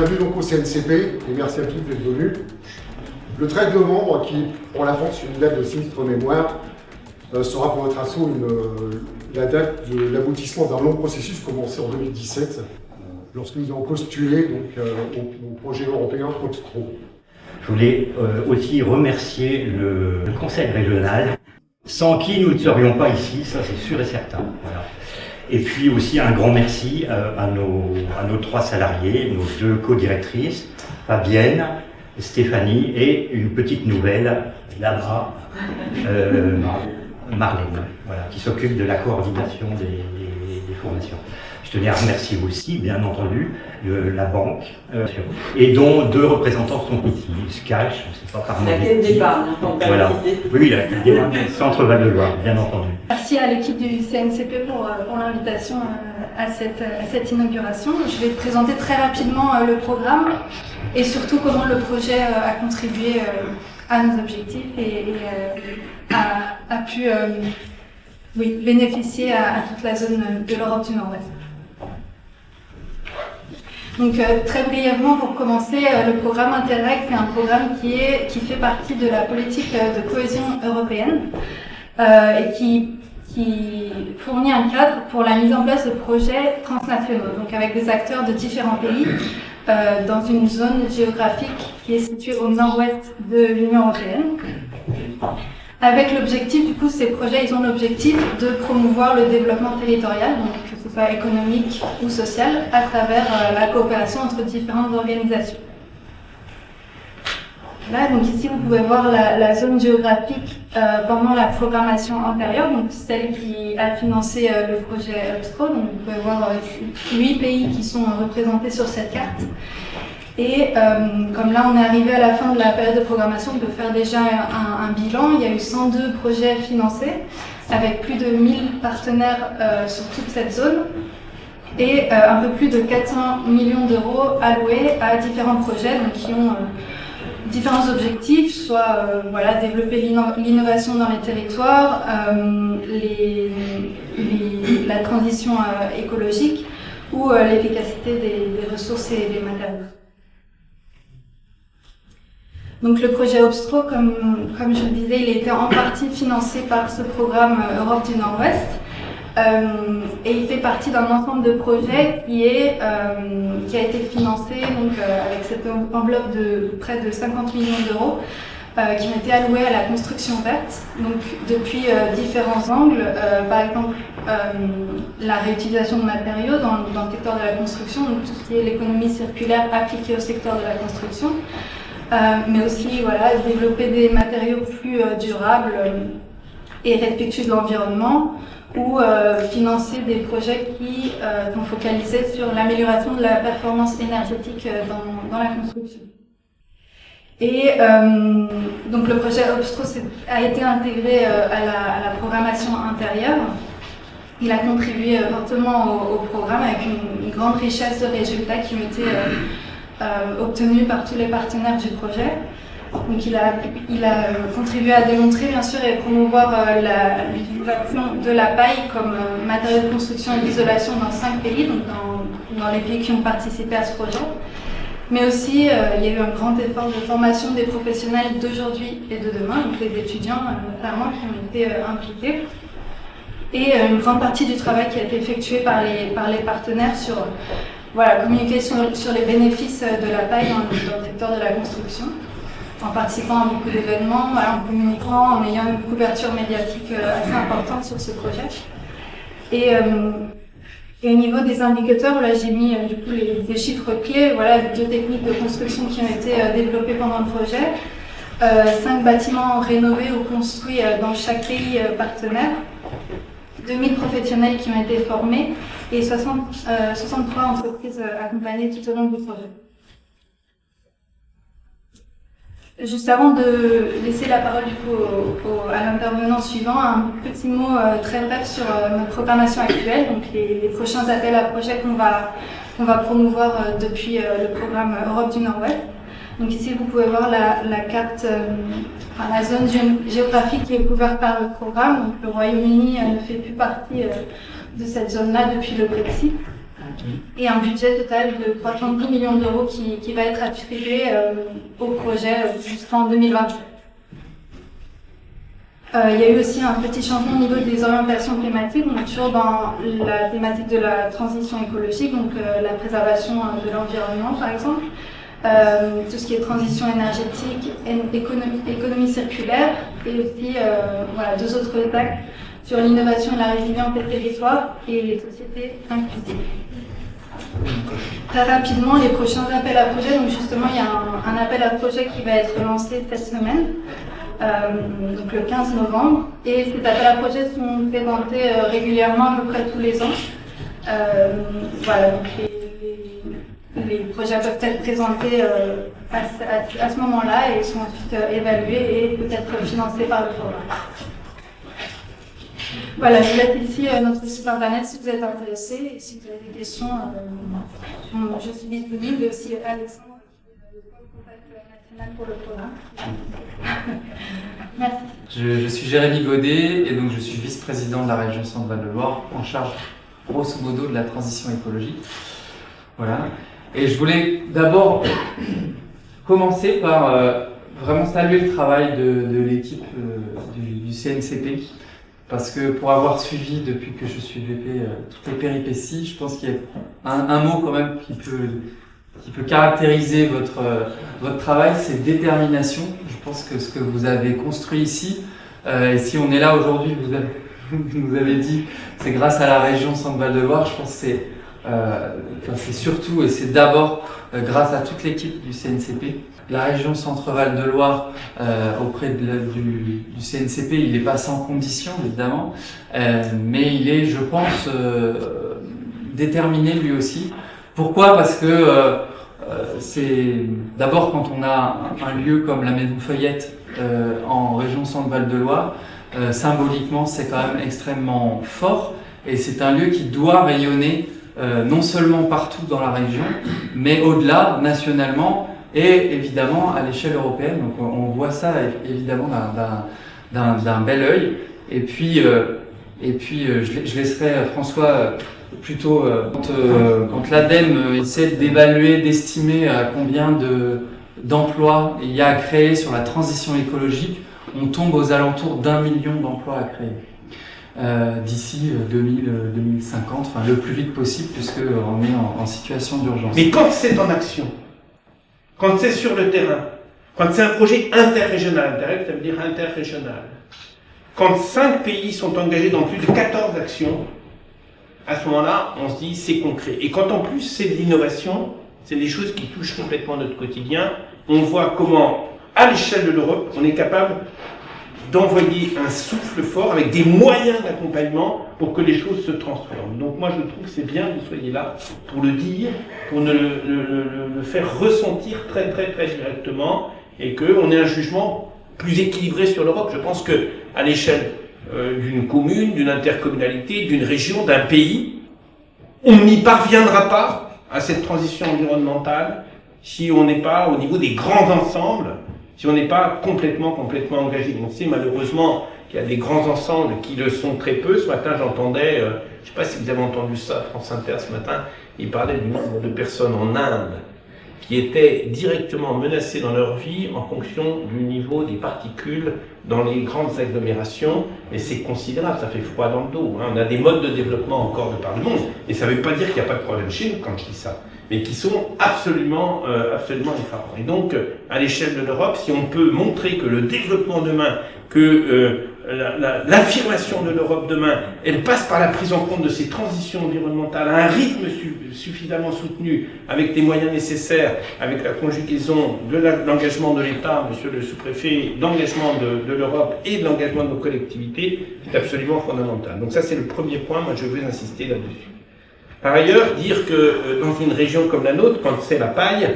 bienvenue donc au CNCP et merci à tous d'être venus. Le 13 novembre, qui pour la France une date de sinistre mémoire, sera pour notre asso la date de l'aboutissement d'un long processus commencé en 2017, lorsque nous avons postulé donc, au projet européen Obstro. Je voulais aussi remercier le conseil régional, sans qui nous ne serions pas ici, ça c'est sûr et certain. Voilà. Et puis aussi un grand merci à nos 3 salariés, nos 2 co-directrices, Fabienne, Stéphanie et une petite nouvelle, Labra, Marlène, voilà, qui s'occupe de la coordination des formations. Je tenais à remercier aussi, bien entendu, la banque, et dont 2 représentants sont ici. Ils se cachent, je ne sais pas par la Caisse d'épargne, voilà. Oui, la Caisse d'épargne, Centre Val-de-Loire, bien entendu. Merci à l'équipe du CNCP pour l'invitation à cette inauguration. Je vais présenter très rapidement le programme et surtout comment le projet a contribué à nos objectifs et a pu bénéficier à toute la zone de l'Europe du Nord-Ouest. Donc très brièvement, pour commencer, le programme Interreg, c'est un programme qui fait partie de la politique de cohésion européenne et qui fournit un cadre pour la mise en place de projets transnationaux, donc avec des acteurs de différents pays dans une zone géographique qui est située au nord-ouest de l'Union européenne. Avec l'objectif, du coup, ces projets, ils ont l'objectif de promouvoir le développement territorial, donc que ce soit économique ou social, à travers la coopération entre différentes organisations. Là, donc ici, vous pouvez voir la zone géographique pendant la programmation antérieure, donc celle qui a financé le projet Obstro. Donc vous pouvez voir 8 pays qui sont représentés sur cette carte. Et comme là on est arrivé à la fin de la période de programmation, on peut faire déjà un bilan. Il y a eu 102 projets financés avec plus de 1000 partenaires sur toute cette zone et un peu plus de 400 millions d'euros alloués à différents projets donc, qui ont différents objectifs, soit développer l'innovation dans les territoires, la transition écologique ou l'efficacité des ressources et des matériaux. Donc le projet Obstro, comme je le disais, il a été en partie financé par ce programme Europe du Nord-Ouest et il fait partie d'un ensemble de projets qui a été financé donc, avec cette enveloppe de près de 50 millions d'euros qui ont été alloués à la construction verte, donc depuis différents angles, par exemple la réutilisation de matériaux dans le secteur de la construction, donc tout ce qui est l'économie circulaire appliquée au secteur de la construction. Mais aussi développer des matériaux plus durables et respectueux de l'environnement ou financer des projets qui sont focalisés sur l'amélioration de la performance énergétique dans la construction. Et donc le projet Obstro a été intégré à la programmation intérieure. Il a contribué fortement au programme avec une grande richesse de résultats qui ont été obtenu par tous les partenaires du projet. Donc il a contribué à démontrer bien sûr et promouvoir l'utilisation de la paille comme matériau de construction et d'isolation dans 5 pays, donc dans les pays qui ont participé à ce projet. Mais aussi il y a eu un grand effort de formation des professionnels d'aujourd'hui et de demain, donc les étudiants notamment qui ont été impliqués. Et une grande partie du travail qui a été effectué par les partenaires sur communiquer sur les bénéfices de la paille dans le secteur de la construction, en participant à beaucoup d'événements, en communiquant, en ayant une couverture médiatique assez importante sur ce projet. Et au niveau des indicateurs, là j'ai mis du coup des chiffres clés, 2 techniques de construction qui ont été développées pendant le projet, 5 bâtiments rénovés ou construits dans chaque pays partenaire, 2000 professionnels qui ont été formés et 63 entreprises accompagnées tout au long du projet. Juste avant de laisser la parole du coup à l'intervenant suivant, un petit mot très bref sur notre programmation actuelle, donc les prochains appels à projets qu'on va promouvoir depuis le programme Europe du Nord-Ouest. Donc ici vous pouvez voir la carte, la zone géographique qui est couverte par le programme. Donc le Royaume-Uni ne fait plus partie de cette zone-là depuis le Brexit. et un budget total de 310 millions d'euros qui va être attribué au projet jusqu'en 2027. Il y a eu aussi un petit changement au niveau des orientations climatiques, donc toujours dans la thématique de la transition écologique, donc la préservation de l'environnement par exemple, tout ce qui est transition énergétique, économie circulaire, et aussi voilà, 2 autres axes sur l'innovation et la résilience des territoires et les sociétés inclusives. Très rapidement, les prochains appels à projets, donc justement il y a un appel à projet qui va être lancé cette semaine. Donc le 15 novembre, et ces appels à projets sont présentés régulièrement à peu près tous les ans. Voilà, donc les projets peuvent être présentés à ce moment-là et sont ensuite évalués et peut-être financés par le programme. Voilà, je laisse ici notre site internet si vous êtes intéressés et si vous avez des questions, je suis disponible, aussi Alexandre. Pour le programme. Merci. Je suis Jérémy Godet et donc je suis vice-président de la région Centre-Val de Loire en charge grosso modo de la transition écologique. Voilà. Et je voulais d'abord commencer par vraiment saluer le travail de l'équipe du CNCP, parce que pour avoir suivi depuis que je suis VP toutes les péripéties, je pense qu'il y a un mot quand même qui peut caractériser votre travail, c'est détermination. Je pense que ce que vous avez construit ici, et si on est là aujourd'hui, vous nous avez dit, c'est grâce à la région Centre-Val de Loire, je pense que c'est surtout et c'est d'abord grâce à toute l'équipe du CNCP. La région Centre-Val de Loire, auprès du CNCP, il n'est pas sans condition évidemment, mais il est, je pense, déterminé lui aussi. Pourquoi ? Parce que c'est d'abord quand on a un lieu comme la Maison Feuillette en région Centre-Val de Loire, symboliquement c'est quand même extrêmement fort et c'est un lieu qui doit rayonner non seulement partout dans la région, mais au-delà, nationalement et évidemment à l'échelle européenne. Donc on voit ça évidemment d'un bel œil. Et puis je laisserai François plutôt quand l'ADEME essaie d'évaluer, d'estimer à combien d'emplois il y a à créer sur la transition écologique, on tombe aux alentours d'1 million d'emplois à créer d'ici 2050, enfin le plus vite possible puisqu'on est en situation d'urgence. Mais quand c'est en action, quand c'est sur le terrain, quand c'est un projet interrégional, Interreg ça veut dire interrégional, quand 5 pays sont engagés dans plus de 14 actions, à ce moment-là, on se dit c'est concret. Et quand en plus c'est de l'innovation, c'est des choses qui touchent complètement notre quotidien, on voit comment, à l'échelle de l'Europe, on est capable d'envoyer un souffle fort avec des moyens d'accompagnement pour que les choses se transforment. Donc moi je trouve que c'est bien que vous soyez là pour le dire, pour le faire ressentir très très très directement et qu'on ait un jugement plus équilibré sur l'Europe. Je pense que à l'échelle d'une commune, d'une intercommunalité, d'une région, d'un pays, on n'y parviendra pas à cette transition environnementale si on n'est pas au niveau des grands ensembles, si on n'est pas complètement engagé. On sait malheureusement qu'il y a des grands ensembles qui le sont très peu. Ce matin, j'entendais, je ne sais pas si vous avez entendu ça, France Inter ce matin, il parlait du nombre de personnes en Inde qui étaient directement menacées dans leur vie en fonction du niveau des particules dans les grandes agglomérations. Et c'est considérable, ça fait froid dans le dos. On a des modes de développement encore de par le monde. Et ça ne veut pas dire qu'il n'y a pas de problème chez nous quand je dis ça, mais qui sont absolument effarants. Et donc, à l'échelle de l'Europe, si on peut montrer que le développement demain, que l'affirmation de l'Europe demain, elle passe par la prise en compte de ces transitions environnementales à un rythme suffisamment soutenu, avec les moyens nécessaires, avec la conjugaison de l'engagement de l'État, monsieur le sous-préfet, l'engagement de l'Europe et de l'engagement de nos collectivités, c'est absolument fondamental. Donc ça, c'est le premier point, moi je veux insister là-dessus. Par ailleurs, dire que dans une région comme la nôtre, quand c'est la paille,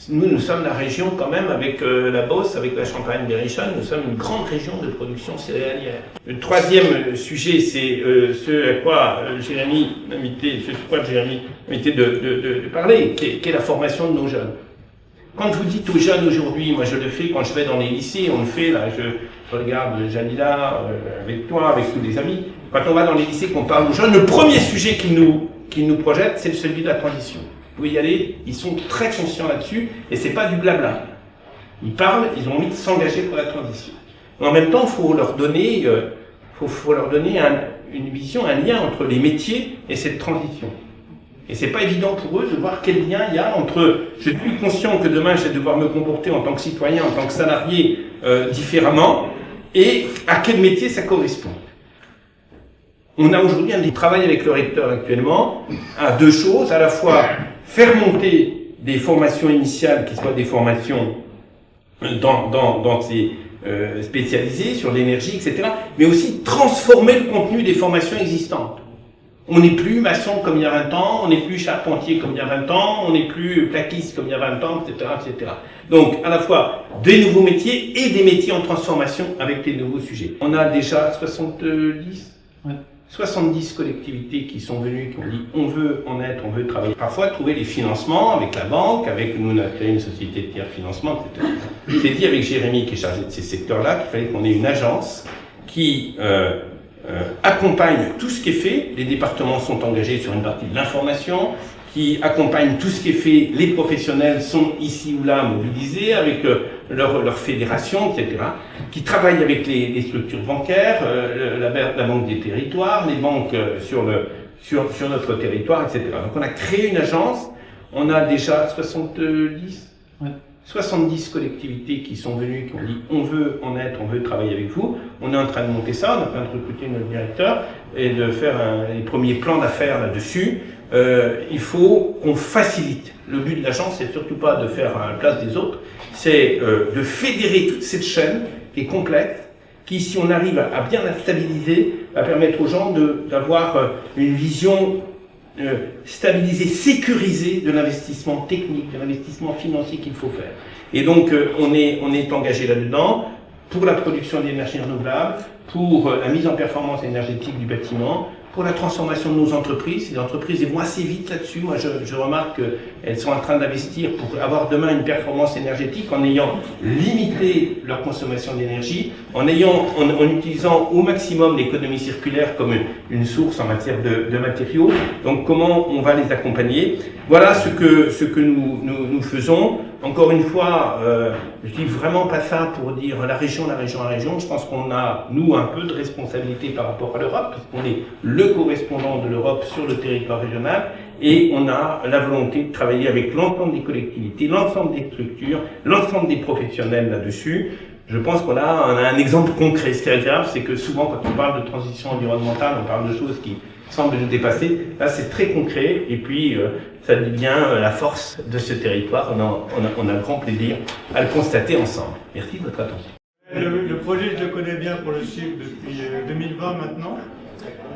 nous sommes la région quand même avec la Beauce, avec la Champagne-Berrichonne, nous sommes une grande région de production céréalière. Le troisième sujet, c'est ce à quoi Jérémy m'a invité de parler, qui est la formation de nos jeunes. Quand je vous dis aux jeunes aujourd'hui, moi je le fais quand je vais dans les lycées, on le fait là, je regarde Janila avec toi, avec tous les amis, quand on va dans les lycées, qu'on parle aux jeunes, le premier sujet qui qu'ils nous projettent, c'est celui de la transition. Vous pouvez y aller, ils sont très conscients là-dessus, et c'est pas du blabla. Ils parlent, ils ont envie de s'engager pour la transition. Mais en même temps, il faut leur donner, une vision, un lien entre les métiers et cette transition. Et c'est pas évident pour eux de voir quel lien il y a entre je suis conscient que demain je vais devoir me comporter en tant que citoyen, en tant que salarié différemment, et à quel métier ça correspond. On a aujourd'hui un travail avec le recteur actuellement à deux choses, à la fois faire monter des formations initiales qui soient des formations dans ces spécialisées sur l'énergie, etc., mais aussi transformer le contenu des formations existantes. On n'est plus maçon comme il y a 20 ans, on n'est plus charpentier comme il y a 20 ans, on n'est plus plaquiste comme il y a 20 ans, etc., etc. Donc, à la fois des nouveaux métiers et des métiers en transformation avec les nouveaux sujets. On a déjà 70 collectivités qui sont venues, qui ont dit on veut en être, on veut travailler. Parfois, trouver les financements avec la banque, avec nous, on a créé une société de tiers financement, etc. J'ai dit avec Jérémy, qui est chargé de ces secteurs-là, qu'il fallait qu'on ait une agence qui accompagne tout ce qui est fait. Les départements sont engagés sur une partie de l'information, qui accompagne tout ce qui est fait. Les professionnels sont ici ou là mobilisés avec leur fédération, etc. Qui travaillent avec les structures bancaires, la Banque des territoires, les banques sur notre territoire, etc. Donc on a créé une agence, on a déjà 70 collectivités qui sont venues, qui ont dit on veut en être, on veut travailler avec vous. On est en train de monter ça, on est en train de recruter notre directeur et de faire les premiers plans d'affaires là-dessus. Il faut qu'on facilite. Le but de l'agence, c'est surtout pas de faire à la place des autres, c'est de fédérer toute cette chaîne qui est complexe, qui, si on arrive à bien la stabiliser, va permettre aux gens d'avoir une vision stabilisée, sécurisée de l'investissement technique, de l'investissement financier qu'il faut faire. Et donc, on est engagé là-dedans pour la production d'énergie renouvelable, pour la mise en performance énergétique du bâtiment, pour la transformation de nos entreprises. Les entreprises vont assez vite là-dessus. Moi, je remarque qu'elles sont en train d'investir pour avoir demain une performance énergétique en ayant limité leur consommation d'énergie, en utilisant au maximum l'économie circulaire comme une source en matière de matériaux. Donc, comment on va les accompagner? Voilà ce que nous faisons. Encore une fois, je dis vraiment pas ça pour dire la région. Je pense qu'on a, nous, un peu de responsabilité par rapport à l'Europe, puisqu'on est le correspondant de l'Europe sur le territoire régional, et on a la volonté de travailler avec l'ensemble des collectivités, l'ensemble des structures, l'ensemble des professionnels là-dessus. Je pense qu'on a un exemple concret. Ce qui est agréable, c'est que souvent, quand on parle de transition environnementale, on parle de choses qui semblent nous dépasser. Là, c'est très concret, et puis ça devient la force de ce territoire. On a grand plaisir à le constater ensemble. Merci de votre attention. Le projet, je le connais bien pour le suivre depuis 2020 maintenant.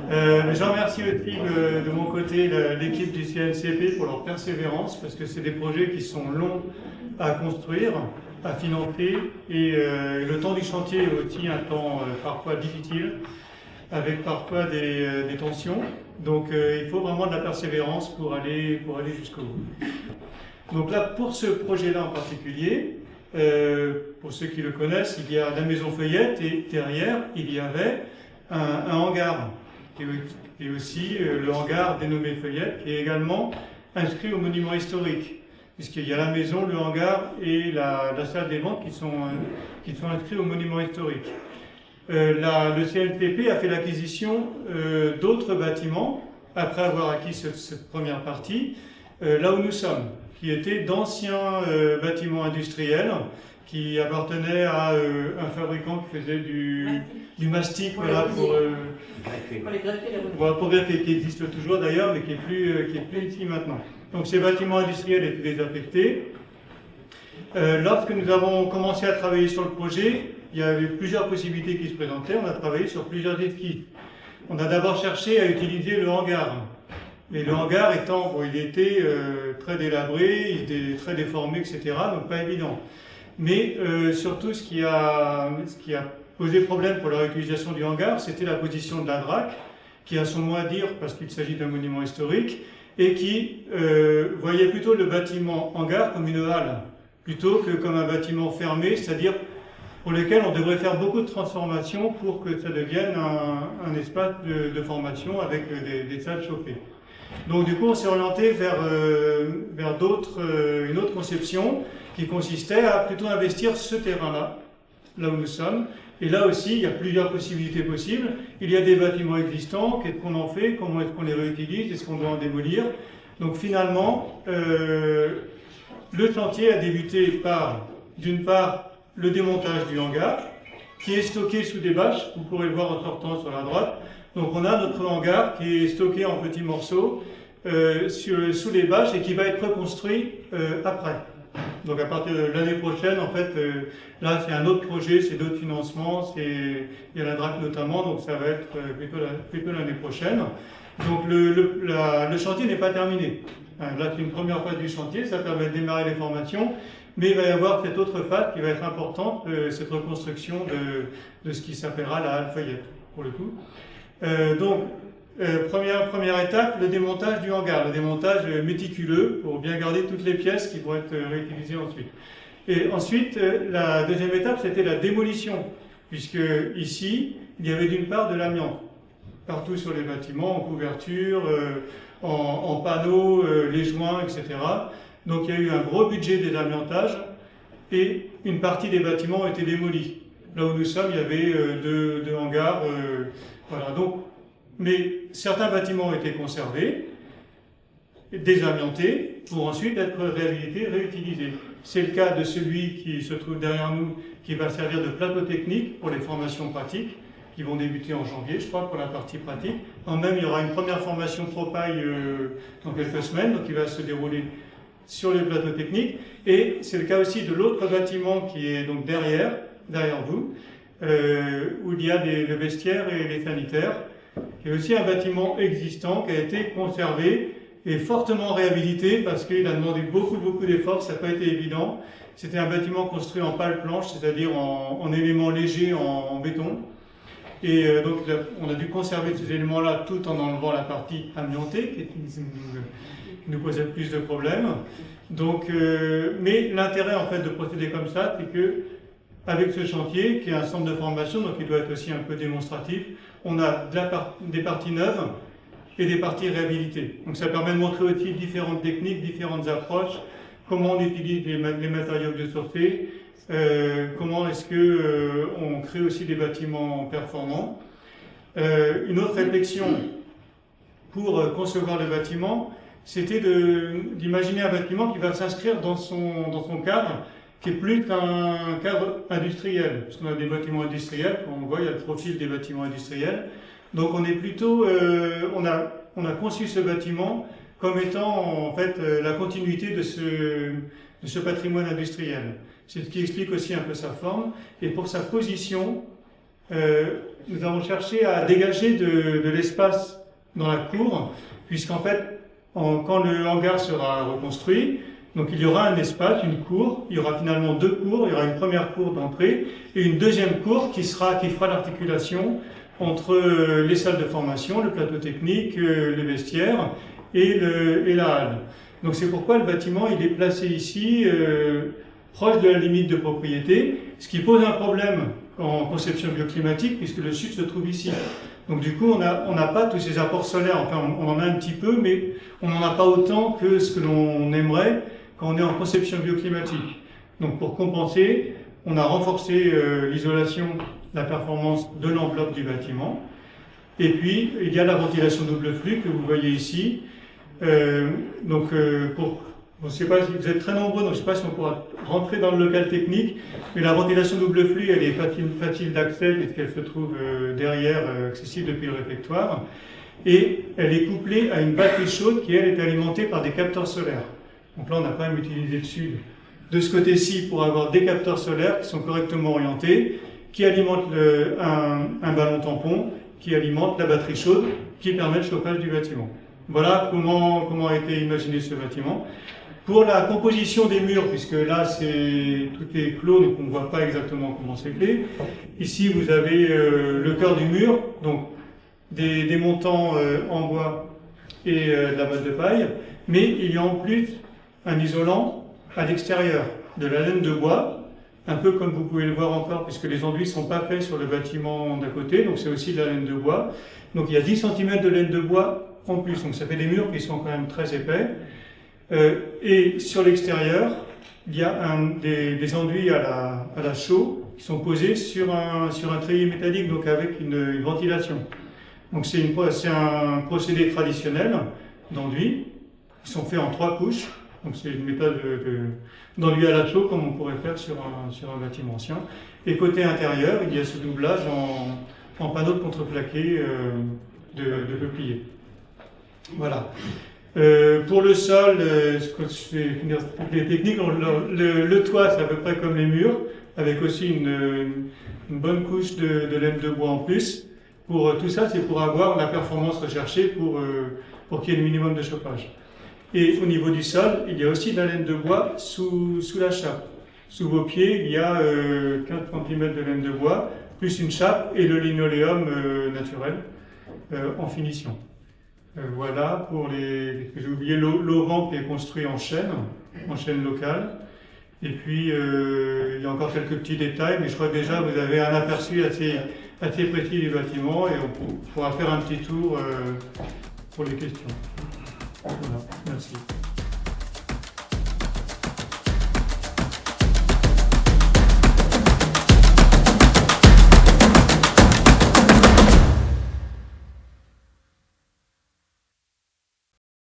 Mais je remercie aussi de mon côté l'équipe du CNCP pour leur persévérance, parce que c'est des projets qui sont longs à construire, à financer, et le temps du chantier est aussi un temps parfois difficile, avec parfois des tensions. Donc il faut vraiment de la persévérance pour aller jusqu'au bout. Donc là, pour ce projet-là en particulier, pour ceux qui le connaissent, il y a la maison Feuillette, et derrière, il y avait un hangar, et aussi le hangar dénommé Feuillette, qui est également inscrit au monument historique, puisqu'il y a la maison, le hangar et la salle des ventes qui sont inscrits au monument historique. Le CNPP a fait l'acquisition d'autres bâtiments, après avoir acquis cette première partie, là où nous sommes, qui étaient d'anciens bâtiments industriels qui appartenaient à un fabricant qui faisait du mastic pour greffer, qui existe toujours d'ailleurs, mais qui est plus ici maintenant. Donc ces bâtiments industriels étaient désaffectés. Lorsque nous avons commencé à travailler sur le projet, il y avait plusieurs possibilités qui se présentaient. On a travaillé sur plusieurs esquisses. On a d'abord cherché à utiliser le hangar. Mais le hangar étant, il était très délabré, il était très déformé, etc. Donc pas évident. Mais surtout, ce qui a posé problème pour la réutilisation du hangar, c'était la position de la DRAC, qui a son mot à dire parce qu'il s'agit d'un monument historique, et qui voyait plutôt le bâtiment hangar comme une halle, plutôt que comme un bâtiment fermé, c'est-à-dire pour lequel on devrait faire beaucoup de transformations pour que ça devienne un espace de formation avec des salles chauffées. Donc du coup, on s'est orienté vers une autre conception qui consistait à plutôt investir ce terrain-là, là où nous sommes. Et là aussi, il y a plusieurs possibilités possibles. Il y a des bâtiments existants, qu'est-ce qu'on en fait, comment est-ce qu'on les réutilise, est-ce qu'on doit en démolir. Donc finalement, le chantier a débuté par, d'une part, le démontage du hangar, qui est stocké sous des bâches, vous pourrez le voir en sortant sur la droite. Donc on a notre hangar qui est stocké en petits morceaux sous les bâches et qui va être reconstruit après. Donc à partir de l'année prochaine, en fait, là c'est un autre projet, c'est d'autres financements, il y a la DRAC notamment, donc ça va être plutôt l'année prochaine. Donc le chantier n'est pas terminé. Là c'est une première phase du chantier, ça permet de démarrer les formations, mais il va y avoir cette autre phase qui va être importante, cette reconstruction de ce qui s'appellera la halle Fayette, pour le coup. Première étape, le démontage du hangar, le démontage méticuleux pour bien garder toutes les pièces qui vont être réutilisées ensuite. Et ensuite, la deuxième étape, c'était la démolition, puisque ici, il y avait d'une part de l'amiante, partout sur les bâtiments, en couverture, en panneaux, les joints, etc. Donc il y a eu un gros budget des amiantages et une partie des bâtiments ont été démolis. Là où nous sommes, il y avait deux hangars, voilà. Donc, mais certains bâtiments ont été conservés, désamiantés, pour ensuite être réhabilités, réutilisés. C'est le cas de celui qui se trouve derrière nous, qui va servir de plateau technique pour les formations pratiques, qui vont débuter en janvier, je crois, pour la partie pratique. En même, il y aura une première formation Propaille dans quelques semaines, donc il va se dérouler sur les plateaux techniques. Et c'est le cas aussi de l'autre bâtiment qui est donc derrière vous, où il y a le vestiaire et les sanitaires, qui est aussi un bâtiment existant qui a été conservé et fortement réhabilité parce qu'il a demandé beaucoup d'efforts, ça n'a pas été évident. C'était un bâtiment construit en pale planche, c'est-à-dire en éléments légers en béton. Et donc on a dû conserver ces éléments-là tout en enlevant la partie amiantée qui nous posait plus de problèmes. Donc, mais l'intérêt en fait de procéder comme ça, c'est que avec ce chantier, qui est un centre de formation, donc il doit être aussi un peu démonstratif, on a des parties neuves et des parties réhabilitées. Donc ça permet de montrer aussi différentes techniques, différentes approches, comment on utilise les matériaux biosourcés, comment est-ce qu'on crée aussi des bâtiments performants. Une autre réflexion pour concevoir le bâtiment, c'était d'imaginer un bâtiment qui va s'inscrire dans son cadre, qui est plus qu'un cadre industriel, parce qu'on a des bâtiments industriels, comme on voit, il y a le profil des bâtiments industriels. Donc on est plutôt, on a conçu ce bâtiment comme étant en fait la continuité de ce patrimoine industriel. C'est ce qui explique aussi un peu sa forme. Et pour sa position, nous avons cherché à dégager de l'espace dans la cour, puisqu'en fait, quand le hangar sera reconstruit, donc il y aura un espace, une cour, il y aura finalement deux cours, il y aura une première cour d'entrée et une deuxième cour qui fera l'articulation entre les salles de formation, le plateau technique, les vestiaires et la halle. Donc c'est pourquoi le bâtiment il est placé ici, proche de la limite de propriété, ce qui pose un problème en conception bioclimatique puisque le sud se trouve ici. Donc du coup on n'a pas tous ces apports solaires, enfin on en a un petit peu, mais on n'en a pas autant que ce que l'on aimerait quand on est en conception bioclimatique. Donc pour compenser, on a renforcé l'isolation, la performance de l'enveloppe du bâtiment. Et puis il y a la ventilation double flux que vous voyez ici. Je ne sais pas si vous êtes très nombreux, donc je ne sais pas si on pourra rentrer dans le local technique, mais la ventilation double flux, elle est facile d'accès puisqu'elle se trouve derrière, accessible depuis le réfectoire. Et elle est couplée à une batterie chaude qui, elle, est alimentée par des capteurs solaires. Donc là, on a quand même utilisé le sud de ce côté-ci pour avoir des capteurs solaires qui sont correctement orientés, qui alimentent un ballon tampon, qui alimente la batterie chaude, qui permet le chauffage du bâtiment. Voilà comment a été imaginé ce bâtiment. Pour la composition des murs, puisque là tout est clos, donc on ne voit pas exactement comment c'est fait. Ici, vous avez le cœur du mur, donc des montants en bois et de la base de paille, mais il y a en plus un isolant à l'extérieur, de la laine de bois, un peu comme vous pouvez le voir encore, puisque les enduits ne sont pas faits sur le bâtiment d'à côté, donc c'est aussi de la laine de bois. Donc il y a 10 cm de laine de bois en plus. Donc ça fait des murs qui sont quand même très épais. Et sur l'extérieur, il y a des enduits à la chaux qui sont posés sur un treillis métallique, donc avec une ventilation. Donc c'est un procédé traditionnel d'enduit. Ils sont faits en 3 couches. Donc c'est une méthode d'enduit à la chaux comme on pourrait faire sur un bâtiment ancien. Et côté intérieur, il y a ce doublage en panneaux de contreplaqué de peuplier. Voilà. Pour le sol, je vais finir toutes les techniques. Le toit, c'est à peu près comme les murs, avec aussi une bonne couche de laine de bois en plus. Tout ça, c'est pour avoir la performance recherchée pour qu'il y ait le minimum de chauffage. Et au niveau du sol, il y a aussi de la laine de bois sous la chape. Sous vos pieds, il y a 15 cm de laine de bois, plus une chape et le linoléum naturel en finition. Voilà pour j'ai oublié l'auvent qui est construit en chaîne locale. Et puis il y a encore quelques petits détails, mais je crois que déjà vous avez un aperçu assez précis du bâtiment et on pourra faire un petit tour pour les questions. Voilà, merci.